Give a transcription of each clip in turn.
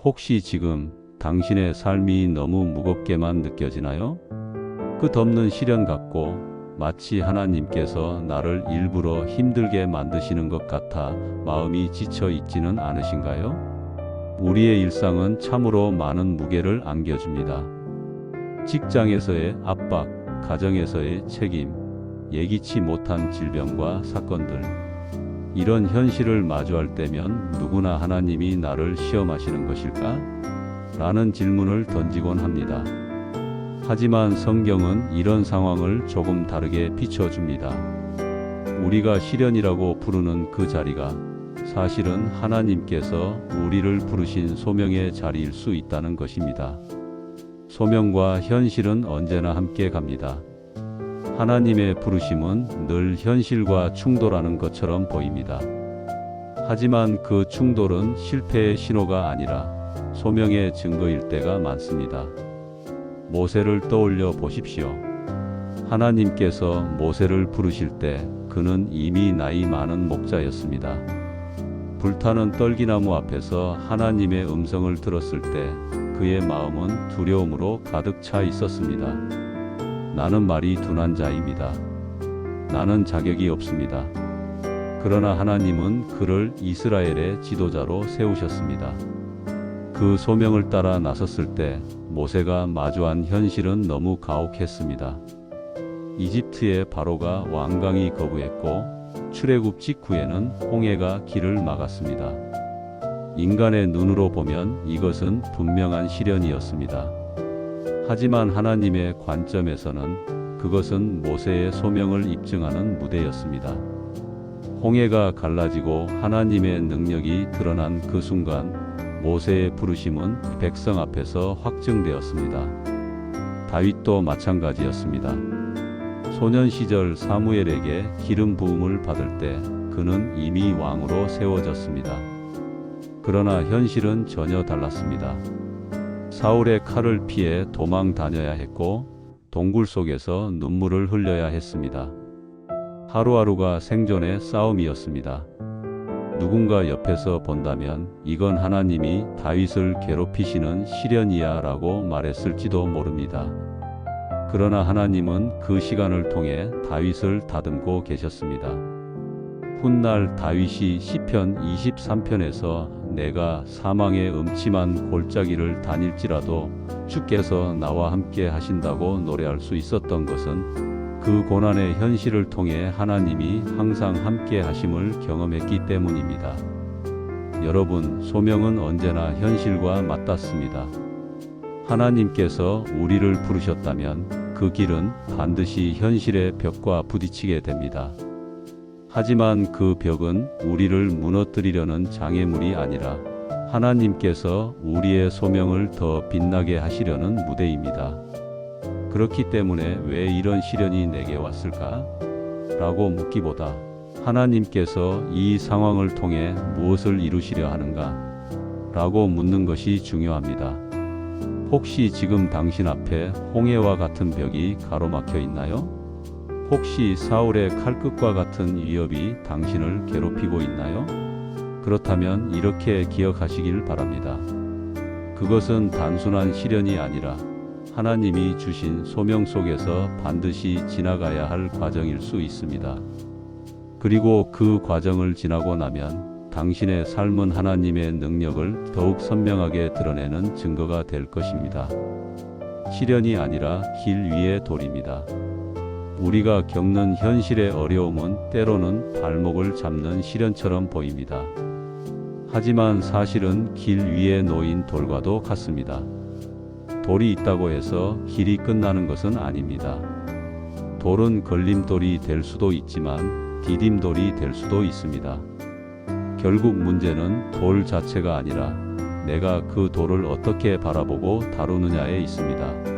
혹시 지금 당신의 삶이 너무 무겁게만 느껴지나요? 끝없는 시련 같고 마치 하나님께서 나를 일부러 힘들게 만드시는 것 같아 마음이 지쳐 있지는 않으신가요? 우리의 일상은 참으로 많은 무게를 안겨줍니다. 직장에서의 압박, 가정에서의 책임, 예기치 못한 질병과 사건들. 이런 현실을 마주할 때면 누구나 하나님이 나를 시험하시는 것일까? 라는 질문을 던지곤 합니다. 하지만 성경은 이런 상황을 조금 다르게 비춰줍니다. 우리가 시련이라고 부르는 그 자리가 사실은 하나님께서 우리를 부르신 소명의 자리일 수 있다는 것입니다. 소명과 현실은 언제나 함께 갑니다. 하나님의 부르심은 늘 현실과 충돌하는 것처럼 보입니다. 하지만 그 충돌은 실패의 신호가 아니라 소명의 증거일 때가 많습니다. 모세를 떠올려 보십시오. 하나님께서 모세를 부르실 때 그는 이미 나이 많은 목자였습니다. 불타는 떨기나무 앞에서 하나님의 음성을 들었을 때 그의 마음은 두려움으로 가득 차 있었습니다. 나는 말이 둔한 자입니다. 나는 자격이 없습니다. 그러나 하나님은 그를 이스라엘의 지도자로 세우셨습니다. 그 소명을 따라 나섰을 때 모세가 마주한 현실은 너무 가혹했습니다. 이집트의 바로가 완강히 거부했고 출애굽 직후에는 홍해가 길을 막았습니다. 인간의 눈으로 보면 이것은 분명한 시련이었습니다. 하지만 하나님의 관점에서는 그것은 모세의 소명을 입증하는 무대였습니다. 홍해가 갈라지고 하나님의 능력이 드러난 그 순간 모세의 부르심은 백성 앞에서 확증되었습니다. 다윗도 마찬가지였습니다. 소년 시절 사무엘에게 기름 부음을 받을 때 그는 이미 왕으로 세워졌습니다. 그러나 현실은 전혀 달랐습니다. 사울의 칼을 피해 도망 다녀야 했고 동굴 속에서 눈물을 흘려야 했습니다. 하루하루가 생존의 싸움이었습니다. 누군가 옆에서 본다면 이건 하나님이 다윗을 괴롭히시는 시련이야 라고 말했을지도 모릅니다. 그러나 하나님은 그 시간을 통해 다윗을 다듬고 계셨습니다. 훗날 다윗이 시편 23편에서 내가 사망의 음침한 골짜기를 다닐지라도 주께서 나와 함께 하신다고 노래할 수 있었던 것은 그 고난의 현실을 통해 하나님이 항상 함께 하심을 경험했기 때문입니다. 여러분, 소명은 언제나 현실과 맞닿습니다. 하나님께서 우리를 부르셨다면 그 길은 반드시 현실의 벽과 부딪히게 됩니다. 하지만 그 벽은 우리를 무너뜨리려는 장애물이 아니라 하나님께서 우리의 소명을 더 빛나게 하시려는 무대입니다. 그렇기 때문에 왜 이런 시련이 내게 왔을까? 라고 묻기보다 하나님께서 이 상황을 통해 무엇을 이루시려 하는가? 라고 묻는 것이 중요합니다. 혹시 지금 당신 앞에 홍해와 같은 벽이 가로막혀 있나요? 혹시 사울의 칼끝과 같은 위협이 당신을 괴롭히고 있나요? 그렇다면 이렇게 기억하시길 바랍니다. 그것은 단순한 시련이 아니라 하나님이 주신 소명 속에서 반드시 지나가야 할 과정일 수 있습니다. 그리고 그 과정을 지나고 나면 당신의 삶은 하나님의 능력을 더욱 선명하게 드러내는 증거가 될 것입니다. 시련이 아니라 길 위의 돌입니다. 우리가 겪는 현실의 어려움은 때로는 발목을 잡는 시련처럼 보입니다. 하지만 사실은 길 위에 놓인 돌과도 같습니다. 돌이 있다고 해서 길이 끝나는 것은 아닙니다. 돌은 걸림돌이 될 수도 있지만 디딤돌이 될 수도 있습니다. 결국 문제는 돌 자체가 아니라 내가 그 돌을 어떻게 바라보고 다루느냐에 있습니다.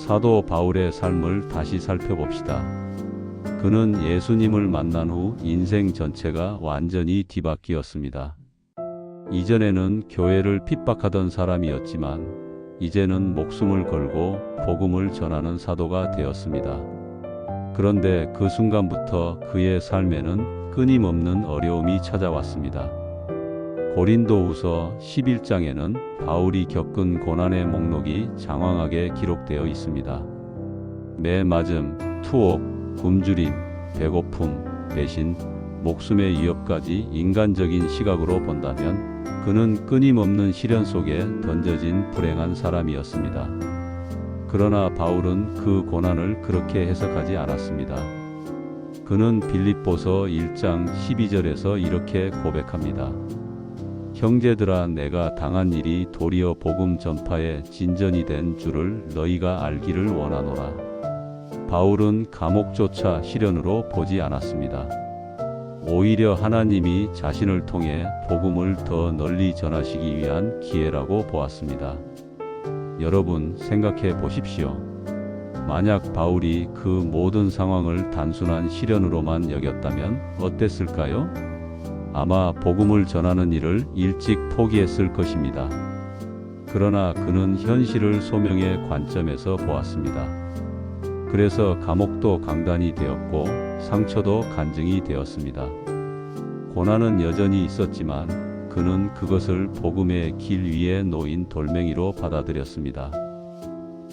사도 바울의 삶을 다시 살펴봅시다. 그는 예수님을 만난 후 인생 전체가 완전히 뒤바뀌었습니다. 이전에는 교회를 핍박하던 사람이었지만 이제는 목숨을 걸고 복음을 전하는 사도가 되었습니다. 그런데 그 순간부터 그의 삶에는 끊임없는 어려움이 찾아왔습니다. 고린도후서 11장에는 바울이 겪은 고난의 목록이 장황하게 기록되어 있습니다. 매 맞음, 투옥, 굶주림, 배고픔, 배신, 목숨의 위협까지 인간적인 시각으로 본다면 그는 끊임없는 시련 속에 던져진 불행한 사람이었습니다. 그러나 바울은 그 고난을 그렇게 해석하지 않았습니다. 그는 빌립보서 1장 12절에서 이렇게 고백합니다. 형제들아, 내가 당한 일이 도리어 복음 전파의 진전이 된 줄을 너희가 알기를 원하노라. 바울은 감옥조차 시련으로 보지 않았습니다. 오히려 하나님이 자신을 통해 복음을 더 널리 전하시기 위한 기회라고 보았습니다. 여러분, 생각해 보십시오. 만약 바울이 그 모든 상황을 단순한 시련으로만 여겼다면 어땠을까요? 아마 복음을 전하는 일을 일찍 포기했을 것입니다. 그러나 그는 현실을 소명의 관점에서 보았습니다. 그래서 감옥도 강단이 되었고 상처도 간증이 되었습니다. 고난은 여전히 있었지만 그는 그것을 복음의 길 위에 놓인 돌멩이로 받아들였습니다.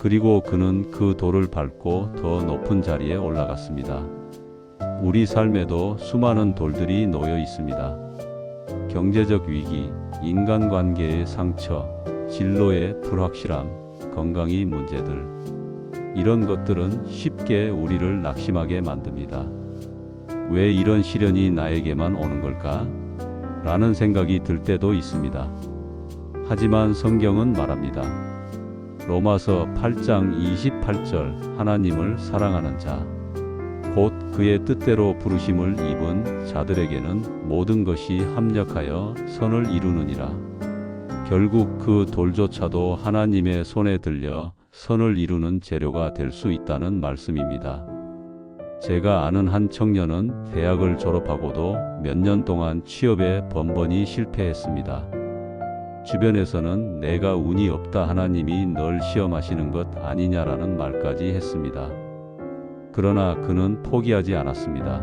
그리고 그는 그 돌을 밟고 더 높은 자리에 올라갔습니다. 우리 삶에도 수많은 돌들이 놓여 있습니다. 경제적 위기, 인간관계의 상처, 진로의 불확실함, 건강의 문제들. 이런 것들은 쉽게 우리를 낙심하게 만듭니다. 왜 이런 시련이 나에게만 오는 걸까? 라는 생각이 들 때도 있습니다. 하지만 성경은 말합니다. 로마서 8장 28절, 하나님을 사랑하는 자, 곧 그의 뜻대로 부르심을 입은 자들에게는 모든 것이 합력하여 선을 이루느니라. 결국 그 돌조차도 하나님의 손에 들려 선을 이루는 재료가 될 수 있다는 말씀입니다. 제가 아는 한 청년은 대학을 졸업하고도 몇 년 동안 취업에 번번이 실패했습니다. 주변에서는 내가 운이 없다, 하나님이 널 시험하시는 것 아니냐라는 말까지 했습니다. 그러나 그는 포기하지 않았습니다.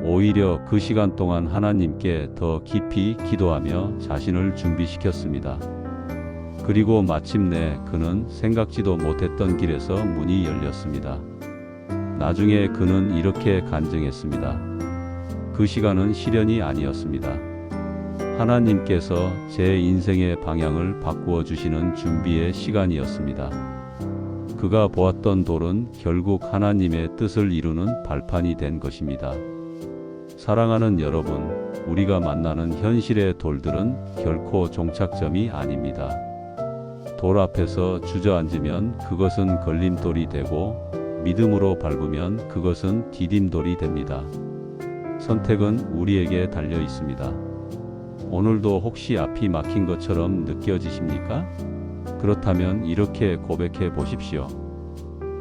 오히려 그 시간 동안 하나님께 더 깊이 기도하며 자신을 준비시켰습니다. 그리고 마침내 그는 생각지도 못했던 길에서 문이 열렸습니다. 나중에 그는 이렇게 간증했습니다. 그 시간은 시련이 아니었습니다. 하나님께서 제 인생의 방향을 바꾸어 주시는 준비의 시간이었습니다. 그가 보았던 돌은 결국 하나님의 뜻을 이루는 발판이 된 것입니다. 사랑하는 여러분, 우리가 만나는 현실의 돌들은 결코 종착점이 아닙니다. 돌 앞에서 주저앉으면 그것은 걸림돌이 되고 믿음으로 밟으면 그것은 디딤돌이 됩니다. 선택은 우리에게 달려 있습니다. 오늘도 혹시 앞이 막힌 것처럼 느껴지십니까? 그렇다면 이렇게 고백해 보십시오.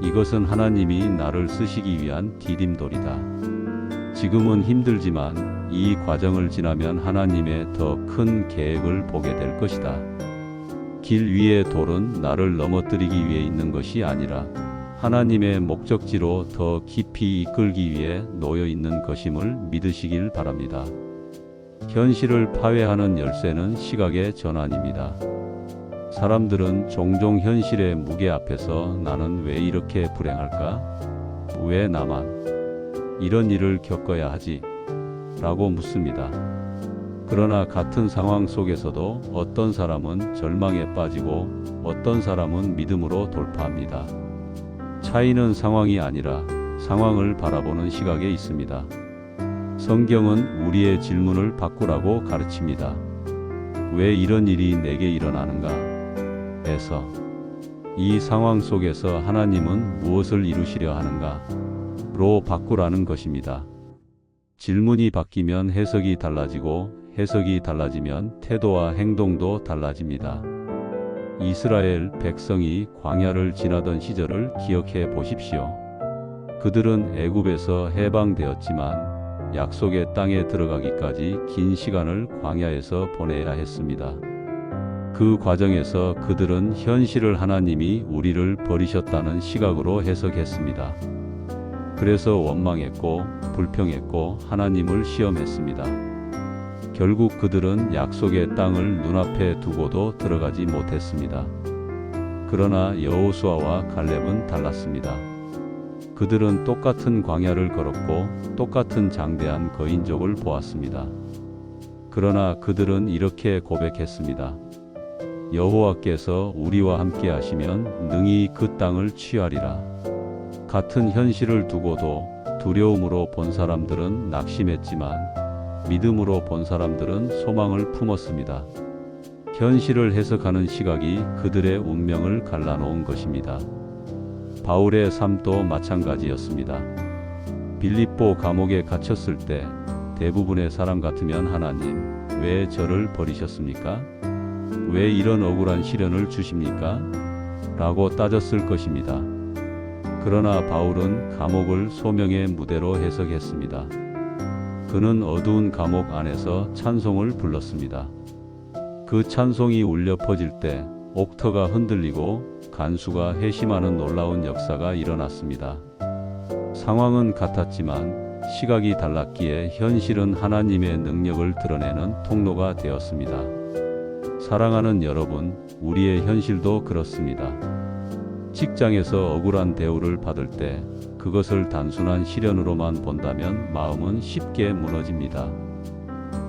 이것은 하나님이 나를 쓰시기 위한 디딤돌이다. 지금은 힘들지만 이 과정을 지나면 하나님의 더 큰 계획을 보게 될 것이다. 길 위의 돌은 나를 넘어뜨리기 위해 있는 것이 아니라 하나님의 목적지로 더 깊이 이끌기 위해 놓여 있는 것임을 믿으시길 바랍니다. 현실을 파괴하는 열쇠는 시각의 전환입니다. 사람들은 종종 현실의 무게 앞에서 나는 왜 이렇게 불행할까? 왜 나만 이런 일을 겪어야 하지? 라고 묻습니다. 그러나 같은 상황 속에서도 어떤 사람은 절망에 빠지고 어떤 사람은 믿음으로 돌파합니다. 차이는 상황이 아니라 상황을 바라보는 시각에 있습니다. 성경은 우리의 질문을 바꾸라고 가르칩니다. 왜 이런 일이 내게 일어나는가? 에서 이 상황 속에서 하나님은 무엇을 이루시려 하는가? 로 바꾸라는 것입니다. 질문이 바뀌면 해석이 달라지고 해석이 달라지면 태도와 행동도 달라집니다. 이스라엘 백성이 광야를 지나던 시절을 기억해 보십시오. 그들은 애굽에서 해방되었지만 약속의 땅에 들어가기까지 긴 시간을 광야에서 보내야 했습니다. 그 과정에서 그들은 현실을 하나님이 우리를 버리셨다는 시각으로 해석했습니다. 그래서 원망했고 불평했고 하나님을 시험했습니다. 결국 그들은 약속의 땅을 눈앞에 두고도 들어가지 못했습니다. 그러나 여호수아와 갈렙은 달랐습니다. 그들은 똑같은 광야를 걸었고 똑같은 장대한 거인족을 보았습니다. 그러나 그들은 이렇게 고백했습니다. 여호와께서 우리와 함께 하시면 능히 그 땅을 취하리라. 같은 현실을 두고도 두려움으로 본 사람들은 낙심했지만 믿음으로 본 사람들은 소망을 품었습니다. 현실을 해석하는 시각이 그들의 운명을 갈라놓은 것입니다. 바울의 삶도 마찬가지였습니다. 빌립보 감옥에 갇혔을 때 대부분의 사람 같으면 하나님, 왜 저를 버리셨습니까? 왜 이런 억울한 시련을 주십니까? 라고 따졌을 것입니다. 그러나 바울은 감옥을 소명의 무대로 해석했습니다. 그는 어두운 감옥 안에서 찬송을 불렀습니다. 그 찬송이 울려 퍼질 때 옥터가 흔들리고 간수가 회심하는 놀라운 역사가 일어났습니다. 상황은 같았지만 시각이 달랐기에 현실은 하나님의 능력을 드러내는 통로가 되었습니다. 사랑하는 여러분, 우리의 현실도 그렇습니다. 직장에서 억울한 대우를 받을 때 그것을 단순한 시련으로만 본다면 마음은 쉽게 무너집니다.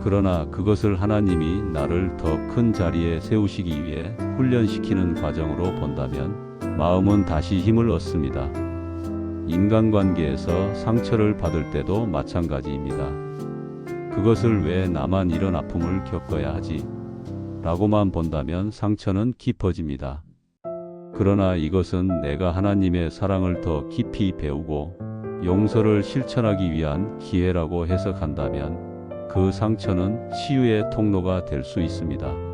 그러나 그것을 하나님이 나를 더 큰 자리에 세우시기 위해 훈련시키는 과정으로 본다면 마음은 다시 힘을 얻습니다. 인간관계에서 상처를 받을 때도 마찬가지입니다. 그것을 왜 나만 이런 아픔을 겪어야 하지? 라고만 본다면 상처는 깊어집니다. 그러나 이것은 내가 하나님의 사랑을 더 깊이 배우고 용서를 실천하기 위한 기회라고 해석한다면 그 상처는 치유의 통로가 될 수 있습니다.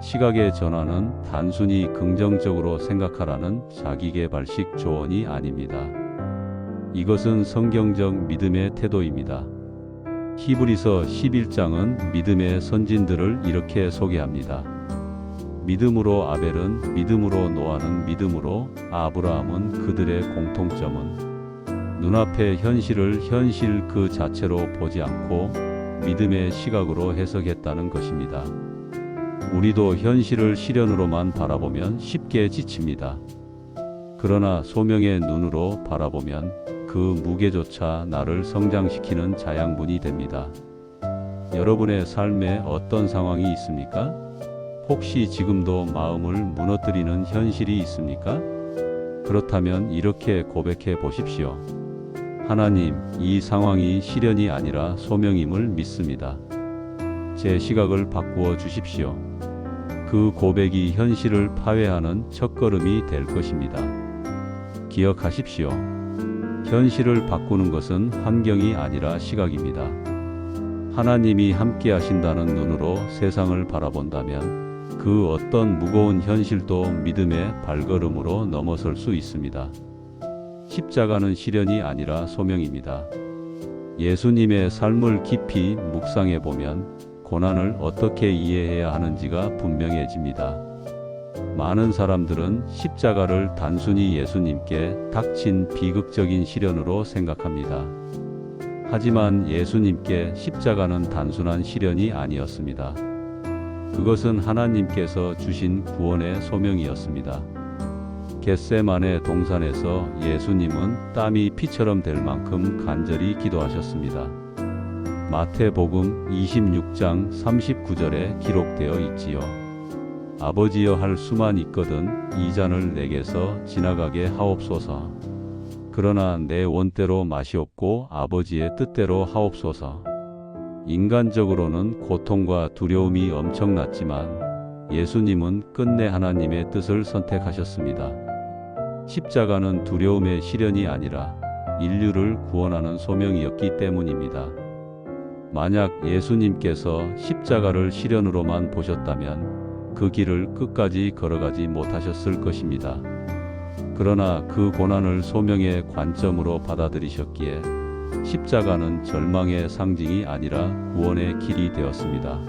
시각의 전환은 단순히 긍정적으로 생각하라는 자기계발식 조언이 아닙니다. 이것은 성경적 믿음의 태도입니다. 히브리서 11장은 믿음의 선진들을 이렇게 소개합니다. 믿음으로 아벨은 믿음으로 노아는 믿음으로 아브라함은 그들의 공통점은 눈앞의 현실을 현실 그 자체로 보지 않고 믿음의 시각으로 해석했다는 것입니다. 우리도 현실을 시련으로만 바라보면 쉽게 지칩니다. 그러나 소명의 눈으로 바라보면 그 무게조차 나를 성장시키는 자양분이 됩니다. 여러분의 삶에 어떤 상황이 있습니까? 혹시 지금도 마음을 무너뜨리는 현실이 있습니까? 그렇다면 이렇게 고백해 보십시오. 하나님, 이 상황이 시련이 아니라 소명임을 믿습니다. 제 시각을 바꾸어 주십시오. 그 고백이 현실을 파괴하는 첫걸음이 될 것입니다. 기억하십시오. 현실을 바꾸는 것은 환경이 아니라 시각입니다. 하나님이 함께 하신다는 눈으로 세상을 바라본다면 그 어떤 무거운 현실도 믿음의 발걸음으로 넘어설 수 있습니다. 십자가는 시련이 아니라 소명입니다. 예수님의 삶을 깊이 묵상해 보면 고난을 어떻게 이해해야 하는지가 분명해집니다. 많은 사람들은 십자가를 단순히 예수님께 닥친 비극적인 시련으로 생각합니다. 하지만 예수님께 십자가는 단순한 시련이 아니었습니다. 그것은 하나님께서 주신 구원의 소명이었습니다. 겟세마네 동산에서 예수님은 땀이 피처럼 될 만큼 간절히 기도하셨습니다. 마태복음 26장 39절에 기록되어 있지요. 아버지여, 할 수만 있거든 이 잔을 내게서 지나가게 하옵소서. 그러나 내 원대로 마시옵고 아버지의 뜻대로 하옵소서. 인간적으로는 고통과 두려움이 엄청났지만 예수님은 끝내 하나님의 뜻을 선택하셨습니다. 십자가는 두려움의 시련이 아니라 인류를 구원하는 소명이었기 때문입니다. 만약 예수님께서 십자가를 시련으로만 보셨다면 그 길을 끝까지 걸어가지 못하셨을 것입니다. 그러나 그 고난을 소명의 관점으로 받아들이셨기에 십자가는 절망의 상징이 아니라 구원의 길이 되었습니다.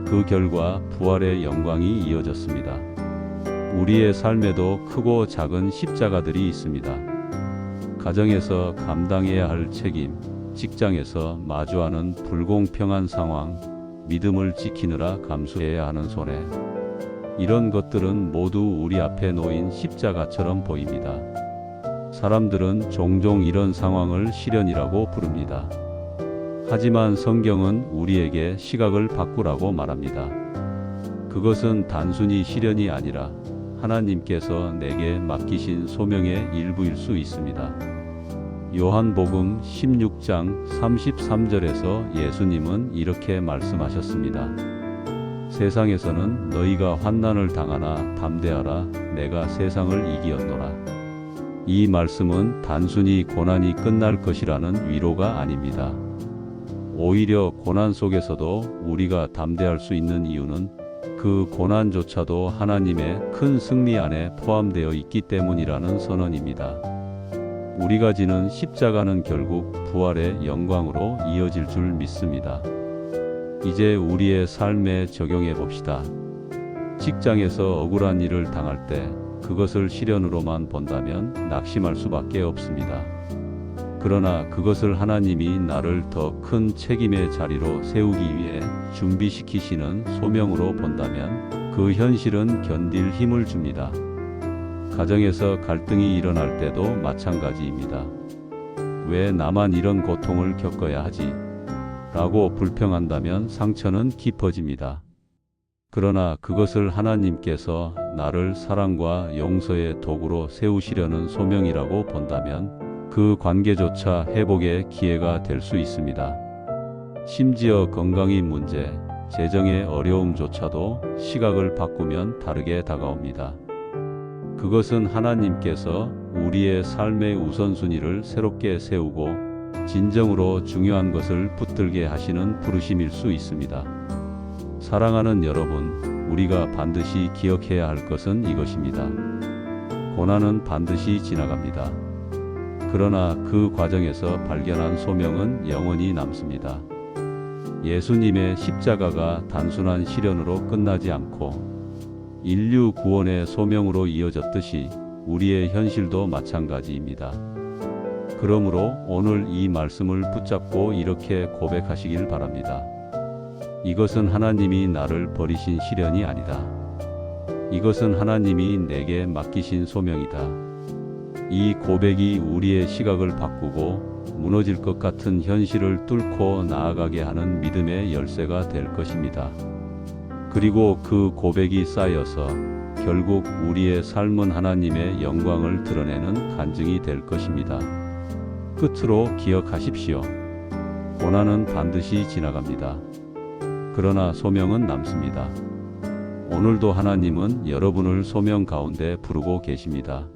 그 결과 부활의 영광이 이어졌습니다. 우리의 삶에도 크고 작은 십자가들이 있습니다. 가정에서 감당해야 할 책임, 직장에서 마주하는 불공평한 상황, 믿음을 지키느라 감수해야 하는 손해. 이런 것들은 모두 우리 앞에 놓인 십자가처럼 보입니다. 사람들은 종종 이런 상황을 시련이라고 부릅니다. 하지만 성경은 우리에게 시각을 바꾸라고 말합니다. 그것은 단순히 시련이 아니라 하나님께서 내게 맡기신 소명의 일부일 수 있습니다. 요한복음 16장 33절에서 예수님은 이렇게 말씀하셨습니다. 세상에서는 너희가 환난을 당하나 담대하라, 내가 세상을 이기었노라. 이 말씀은 단순히 고난이 끝날 것이라는 위로가 아닙니다. 오히려 고난 속에서도 우리가 담대할 수 있는 이유는 그 고난조차도 하나님의 큰 승리 안에 포함되어 있기 때문이라는 선언입니다. 우리가 지는 십자가는 결국 부활의 영광으로 이어질 줄 믿습니다. 이제 우리의 삶에 적용해 봅시다. 직장에서 억울한 일을 당할 때 그것을 시련으로만 본다면 낙심할 수밖에 없습니다. 그러나 그것을 하나님이 나를 더 큰 책임의 자리로 세우기 위해 준비시키시는 소명으로 본다면 그 현실은 견딜 힘을 줍니다. 가정에서 갈등이 일어날 때도 마찬가지입니다. 왜 나만 이런 고통을 겪어야 하지? 라고 불평한다면 상처는 깊어집니다. 그러나 그것을 하나님께서 나를 사랑과 용서의 도구로 세우시려는 소명이라고 본다면 그 관계조차 회복의 기회가 될 수 있습니다. 심지어 건강의 문제, 재정의 어려움조차도 시각을 바꾸면 다르게 다가옵니다. 그것은 하나님께서 우리의 삶의 우선순위를 새롭게 세우고 진정으로 중요한 것을 붙들게 하시는 부르심일 수 있습니다. 사랑하는 여러분, 우리가 반드시 기억해야 할 것은 이것입니다. 고난은 반드시 지나갑니다. 그러나 그 과정에서 발견한 소명은 영원히 남습니다. 예수님의 십자가가 단순한 시련으로 끝나지 않고 인류 구원의 소명으로 이어졌듯이 우리의 현실도 마찬가지입니다. 그러므로 오늘 이 말씀을 붙잡고 이렇게 고백하시길 바랍니다. 이것은 하나님이 나를 버리신 시련이 아니다. 이것은 하나님이 내게 맡기신 소명이다. 이 고백이 우리의 시각을 바꾸고 무너질 것 같은 현실을 뚫고 나아가게 하는 믿음의 열쇠가 될 것입니다. 그리고 그 고백이 쌓여서 결국 우리의 삶은 하나님의 영광을 드러내는 간증이 될 것입니다. 끝으로 기억하십시오. 고난은 반드시 지나갑니다. 그러나 소명은 남습니다. 오늘도 하나님은 여러분을 소명 가운데 부르고 계십니다.